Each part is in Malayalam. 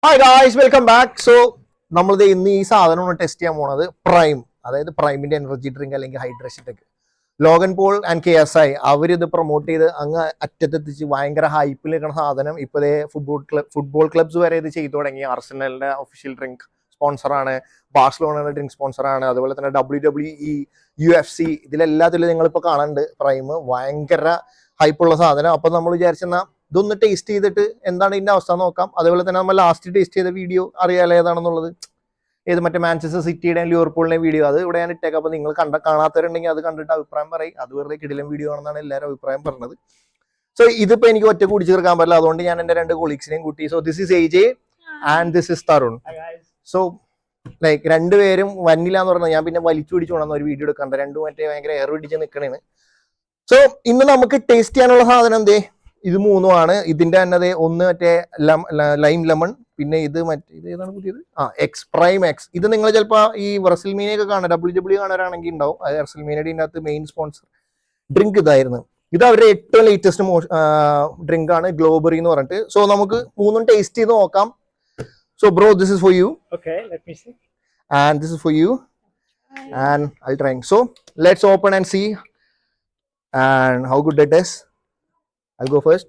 Hi guys, welcome back. So നമ്മളിത് ഇന്ന് ഈ സാധനമാണ് ടെസ്റ്റ് ചെയ്യാൻ പോണത്. പ്രൈം, അതായത് പ്രൈമിന്റെ എനർജി ഡ്രിങ്ക് അല്ലെങ്കിൽ hydration drink. Logan Paul and KSI അവരിത് പ്രൊമോട്ട് ചെയ്ത് അങ്ങ് അറ്റത്തെത്തിച്ച് ഭയങ്കര ഹൈപ്പിൽ നിൽക്കുന്ന സാധനം. ഇപ്പോഴേ ഫുട്ബോൾ ക്ലബ്സ് വരെ ഇത് ചെയ്തു തുടങ്ങി. ആർസനലിന്റെ ഒഫീഷ്യൽ ഡ്രിങ്ക് സ്പോൺസറാണ്, ബാഴ്സലോണയുടെ ഡ്രിങ്ക് സ്പോൺസറാണ്, അതുപോലെ തന്നെ WWE, UFC, ഇതിലെല്ലാത്തിലും നിങ്ങളിപ്പോൾ കാണുന്നുണ്ട് പ്രൈം. ഭയങ്കര ഹൈപ്പുള്ള സാധനം. അപ്പം നമ്മൾ വിചാരിച്ചെന്നാൽ ഇതൊന്ന് ടേസ്റ്റ് ചെയ്തിട്ട് എന്താണ് ഇതിന്റെ അവസ്ഥ നോക്കാം. അതുപോലെ തന്നെ നമ്മൾ ലാസ്റ്റ് ടേസ്റ്റ് ചെയ്ത വീഡിയോ അറിയാലോ ഏതാണെന്നുള്ളത്. ഏത് മറ്റേ മാഞ്ചസ്റ്റർ സിറ്റിയുടെയും ലിവർപൂളിന്റെയും വീഡിയോ, അത് ഇവിടെ ഞാൻ ഇട്ടേക്കാം. അപ്പോൾ നിങ്ങൾ കാണാത്തവരുണ്ടെങ്കിൽ അത് കണ്ടിട്ട് അഭിപ്രായം പറയും. അത് വെറുതെ കിടിലൻ വീഡിയോ ആണെന്നാണ് എല്ലാവരും അഭിപ്രായം പറഞ്ഞത്. സോ ഇതിപ്പോ എനിക്ക് ഒറ്റ കുടിച്ചു തീർക്കാൻ പറ്റില്ല, അതുകൊണ്ട് ഞാൻ എന്റെ രണ്ട് കൊളീഗ്സിനെയും കൂട്ടി. So this is AJ and this is Tarun. So like രണ്ടുപേരും വന്നില്ല എന്ന് പറഞ്ഞാൽ ഞാൻ പിന്നെ വലിച്ചു പിടിച്ചു കൊണ്ടുവന്ന ഒരു വീഡിയോ എടുക്കണ്ട. രണ്ടും മറ്റേ ഭയങ്കര എയർ പിടിച്ച് നിൽക്കണേന്ന്. സോ ഇന്ന് നമുക്ക് ടേസ്റ്റ് ചെയ്യാനുള്ള സാധനം എന്തേ ഇത് മൂന്നുമാണ്. ഇതിന്റെ തന്നെ ഒന്ന് മറ്റേ ലൈം ലെമൺ, പിന്നെ ഇത് മറ്റേ ഇത് ഏതാണ് പുതിയത്, എക്സ് പ്രൈം എക്സ്. ഇത് നിങ്ങൾ ചിലപ്പോൾ ഈ റസൽമീനയൊക്കെ കാണാൻ WWE കാണാനാണെങ്കിൽ ഉണ്ടാവും. അത് റസൽമീനയുടെ ഇതിനകത്ത് മെയിൻ സ്പോൺസർ ഡ്രിങ്ക് ഇതായിരുന്നു. ഇത് അവരുടെ ഏറ്റവും ലേറ്റസ്റ്റ് ഡ്രിങ്ക് ആണ്, ഗ്ലോബറി എന്ന് പറഞ്ഞിട്ട്. സോ നമുക്ക് മൂന്നും ടേസ്റ്റ് ചെയ്ത് നോക്കാം. So bro, this is for you. Okay, let me see. And this is for you. And I'll try. So let's open and see and how good it is. I'll go first.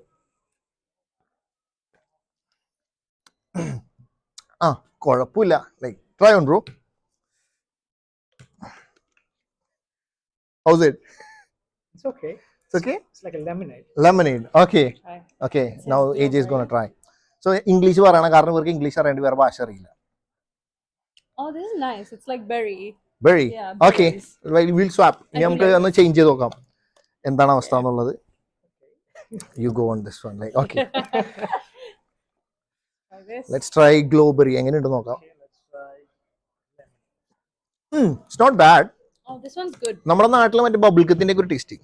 കുഴപ്പമില്ല. Like, try on, bro. How's it? It's okay. It's okay? It's like a lemonade. Lemonade. Okay. Hi. Okay. Now AJ is going to try. So English പറയണം, കാരണം ഇവർക്ക് ഇംഗ്ലീഷ് അറിയേണ്ടി വേറെ ഭാഷ അറിയില്ല. Oh, this is nice. It's like berry. Berry. Yeah, Okay. berries. We'll swap. ഇനി I നമുക്ക് like ഒന്ന് ചേഞ്ച് ചെയ്ത് നോക്കാം എന്താണ് അവസ്ഥ എന്നുള്ളത്. You go on this one. Like, okay. Like this. Let's try Glowberry. എങ്ങനെയുണ്ട് നോക്കാം. Okay, let's try It's not bad. Oh, this one's good. നമ്മുടെ നാട്ടിൽ മറ്റേ ബബിൾ ഗത്തിന്റെ ഒക്കെ ഒരു taste.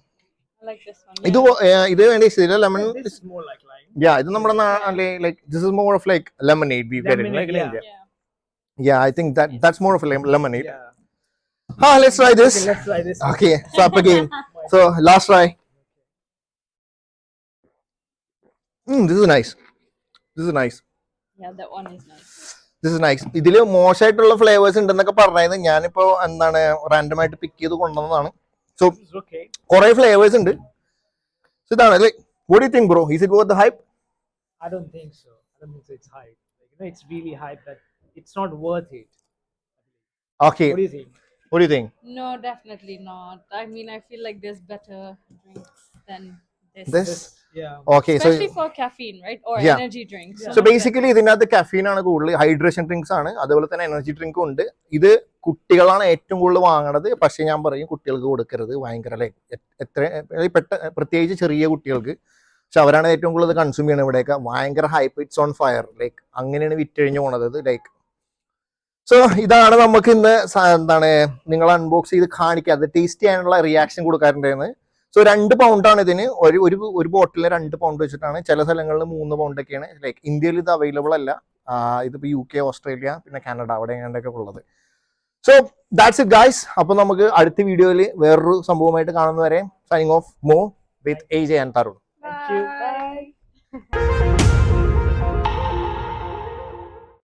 I like this one. ഇത് ഇത് വേണ്ടി lemon. this is more like lime. ഇത് നമ്മുടെ like this is more of like lemonade we get in like in India. Yeah. I think that's more of a lemonade. Yeah. Let's try this. Okay, let's try this. Okay, swap again. So last try. This is nice. This is nice. Yeah, that one is nice. This is nice. ഇതില് മോശമായിട്ടുള്ള ഫ്ലേവേഴ്സ് ഉണ്ടെന്നൊക്കെ പറഞ്ഞത് ഞാനിപ്പോ എന്താണ് റാൻഡം ആയിട്ട് പിക്ക് ചെയ്ത് കൊണ്ടുവന്നതാണ്. So This is okay. കുറെ ഫ്ലേവേഴ്സ് ഉണ്ട്. So ഇതാണ് like, what do you think, bro? Is it worth the hype? I don't think so. I don't think so. It's hype. Like, it's really hype that it's not worth it. Okay. What do you think? What do you think? No, definitely not. I mean, I feel like there's better drinks than this. This? Yeah. Okay, so Especially for caffeine, right? Or Yeah. energy drinks. Yeah. So basically ഇതിനകത്ത് കഫീൻ ആണ് കൂടുതൽ, ഹൈഡ്രേഷൻ ഡ്രിങ്ക്സ് ആണ്, അതുപോലെ തന്നെ എനർജി ഡ്രിങ്കും ഉണ്ട്. ഇത് കുട്ടികളാണ് ഏറ്റവും കൂടുതൽ വാങ്ങണത്. പക്ഷെ ഞാൻ പറയും കുട്ടികൾക്ക് കൊടുക്കരുത്. ഭയങ്കര പ്രത്യേകിച്ച് ചെറിയ കുട്ടികൾക്ക്. പക്ഷെ അവരാണ് ഏറ്റവും കൂടുതൽ കൺസ്യൂം ചെയ്യണത് ഇവിടെയൊക്കെ. ഭയങ്കര hype, it's on fire, like അങ്ങനെയാണ് വിറ്റഴിഞ്ഞു പോണത് ലൈക്ക്. സോ ഇതാണ് നമുക്ക് ഇന്ന് എന്താണ് നിങ്ങൾ അൺബോക്സ് ചെയ്ത് കാണിക്കുക, അത് ടേസ്റ്റ് ചെയ്യാനുള്ള റിയാക്ഷൻ കൊടുക്കാറുണ്ടായിരുന്നു. സോ 2 പൗണ്ടാണ് ഇതിന്. ഒരു ബോട്ടിലിന് 2 പൗണ്ട് വെച്ചിട്ടാണ്. ചില സ്ഥലങ്ങളിൽ 3 പൗണ്ടൊക്കെയാണ്. ലൈക്ക് ഇന്ത്യയിൽ ഇത് അവൈലബിൾ അല്ല. ഇതിപ്പോൾ UK, ഓസ്ട്രേലിയ, പിന്നെ കാനഡ, അവിടെ എങ്ങനെയൊക്കെ ഉള്ളത്. So that's it guys. അപ്പോൾ നമുക്ക് അടുത്ത വീഡിയോയിൽ വേറൊരു സംഭവമായിട്ട് കാണുന്നവരെ സൈനിങ് ഓഫ് മോ വിത്ത് AJ and Tarun. Thank you. Bye.